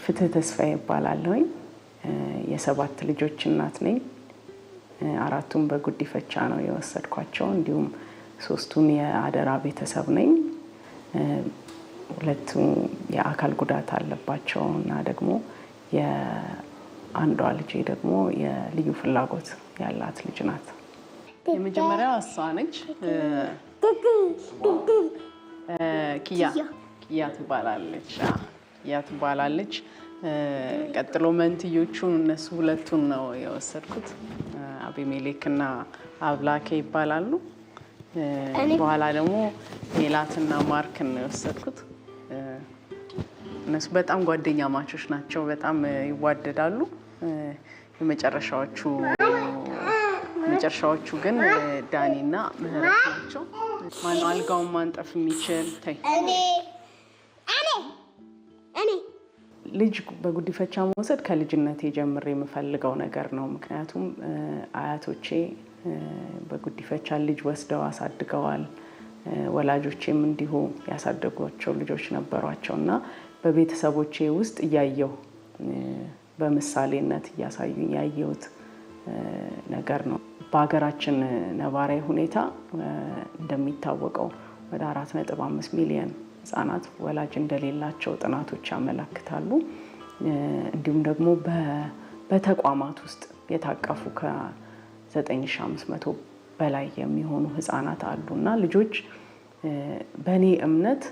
ፍትህ ተስፋዬ እባላለሁኝ። የሰባት ልጆች እናት ነኝ። አራቱም በጉዲፈቻ ነው የወሰድኳቸው። እንዲሁም ሶስቱን የአደራ ቤተሰብ ነኝ። ሁለቱ የአካል ጉዳት አለባቸው እና ደግሞ የአንዷ ልጄ ደግሞ የልዩ ፍላጎት ያላት ልጅ ናት። የመጀመሪያው እሷ ነች። ኪያ ትባላለች። ቀጥሎ መንትዮቹን እነሱ ሁለቱን ነው የወሰድኩት። አቢሜሌክና አብላኬ ይባላሉ። በኋላ ደግሞ ሜላትና ማርክን ነው የወሰድኩት። እነሱ በጣም ጓደኛ ማቾች ናቸው። በጣም ይዋደዳሉ። የመጨረሻዎቹ ግን ዳኒና ምህረት ናቸው። ማነው አልጋውን ማንጠፍ የሚችል? ልጅ በጉዲፈቻ መውሰድ ከልጅነቴ ጀምሬ የምፈልገው ነገር ነው። ምክንያቱም አያቶቼ በጉዲፈቻ ልጅ ወስደው አሳድገዋል። ወላጆቼም እንዲሁ ያሳደጓቸው ልጆች ነበሯቸው እና በቤተሰቦቼ ውስጥ እያየሁ በምሳሌነት እያሳዩኝ ያየሁት ነገር ነው። በሀገራችን ነባራዊ ሁኔታ እንደሚታወቀው ወደ 4.5 ሚሊዮን ህጻናት ወላጅ እንደሌላቸው ጥናቶች ያመለክታሉ። እንዲሁም ደግሞ በተቋማት ውስጥ የታቀፉ ከ9500 በላይ የሚሆኑ ህጻናት አሉና ልጆች በእኔ እምነት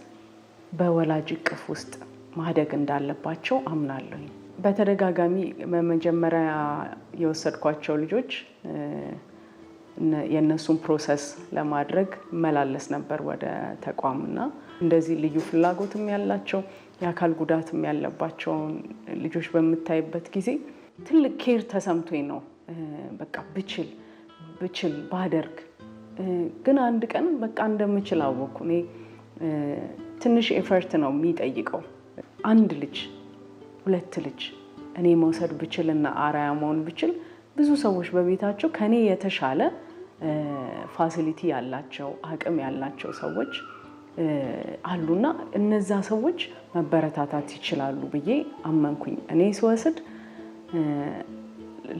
በወላጅ እቅፍ ውስጥ ማደግ እንዳለባቸው አምናለሁ። በተደጋጋሚ መጀመሪያ የወሰድኳቸው ልጆች የነሱን ፕሮሰስ ለማድረግ መላለስ ነበር ወደ ተቋምና እንደዚህ ልዩ ፍላጎትም ያላቸው የአካል ጉዳትም ያለባቸውን ልጆች በምታይበት ጊዜ ትልቅ ኬር ተሰምቶኝ ነው። በቃ ብችል ባደርግ ግን አንድ ቀን በቃ እንደምችል አወቅኩ። እኔ ትንሽ ኤፈርት ነው የሚጠይቀው። አንድ ልጅ ሁለት ልጅ እኔ መውሰድ ብችልና አራያ መሆን ብችል ብዙ ሰዎች በቤታቸው ከኔ የተሻለ ፋሲሊቲ ያላቸው አቅም ያላቸው ሰዎች አሉና እነዛ ሰዎች መበረታታት ይችላሉ ብዬ አመንኩኝ። እኔ ስወስድ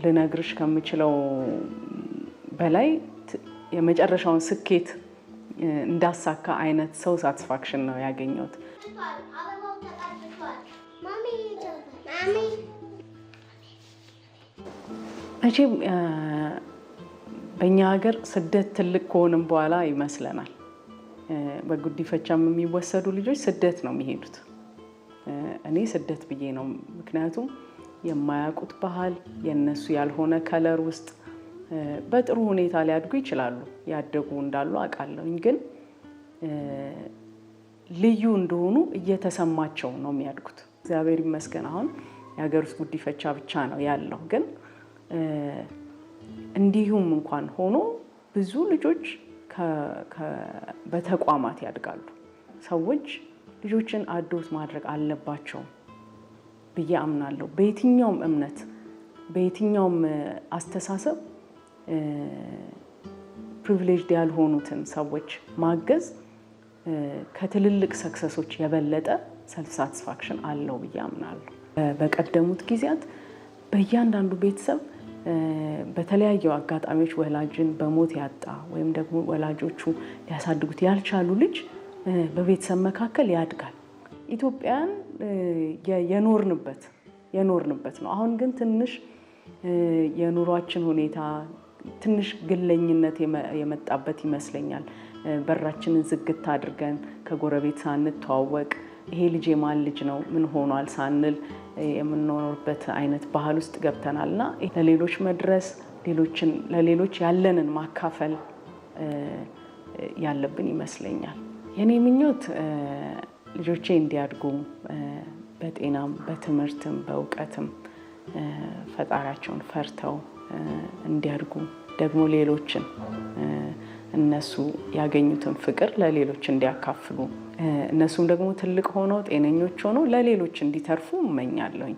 ልነግርሽ ከምችለው በላይ የመጨረሻውን ስኬት እንዳሳካ አይነት ሰው ሳቲስፋክሽን ነው ያገኘሁት። መቼም በእኛ ሀገር ስደት ትልቅ ከሆንም በኋላ ይመስለናል። በጉዲፈቻም የሚወሰዱ ልጆች ስደት ነው የሚሄዱት። እኔ ስደት ብዬ ነው። ምክንያቱም የማያውቁት ባህል፣ የነሱ ያልሆነ ከለር ውስጥ በጥሩ ሁኔታ ሊያድጉ ይችላሉ። ያደጉ እንዳሉ አውቃለሁኝ። ግን ልዩ እንደሆኑ እየተሰማቸው ነው የሚያድጉት። እግዚአብሔር ይመስገን አሁን የሀገር ውስጥ ጉዲፈቻ ብቻ ነው ያለው። ግን እንዲሁም እንኳን ሆኖ ብዙ ልጆች በተቋማት ያድጋሉ። ሰዎች ልጆችን አዶት ማድረግ አለባቸው ብዬ አምናለሁ። በየትኛውም እምነት፣ በየትኛውም አስተሳሰብ ፕሪቪሌጅድ ያልሆኑትን ሰዎች ማገዝ ከትልልቅ ሰክሰሶች የበለጠ ሰልፍ ሳቲስፋክሽን አለው ብዬ አምናለሁ። በቀደሙት ጊዜያት በእያንዳንዱ ቤተሰብ በተለያዩ አጋጣሚዎች ወላጅን በሞት ያጣ ወይም ደግሞ ወላጆቹ ሊያሳድጉት ያልቻሉ ልጅ በቤተሰብ መካከል ያድጋል። ኢትዮጵያን የኖርንበት ነው። አሁን ግን ትንሽ የኑሯችን ሁኔታ ትንሽ ግለኝነት የመጣበት ይመስለኛል። በራችንን ዝግት አድርገን ከጎረቤት ሳንተዋወቅ ይሄ ልጅ የማን ልጅ ነው ምን ሆኗል ሳንል የምንኖርበት አይነት ባህል ውስጥ ገብተናልና ለሌሎች መድረስ፣ ለሌሎች ያለንን ማካፈል ያለብን ይመስለኛል። የኔ ምኞት ልጆቼ እንዲያድጉ በጤናም፣ በትምህርትም፣ በእውቀትም ፈጣሪያቸውን ፈርተው እንዲያድጉ ደግሞ ሌሎችን እነሱ ያገኙትን ፍቅር ለሌሎች እንዲያካፍሉ እነሱም ደግሞ ትልቅ ሆነው ጤነኞች ሆነው ለሌሎች እንዲተርፉ እመኛለሁኝ።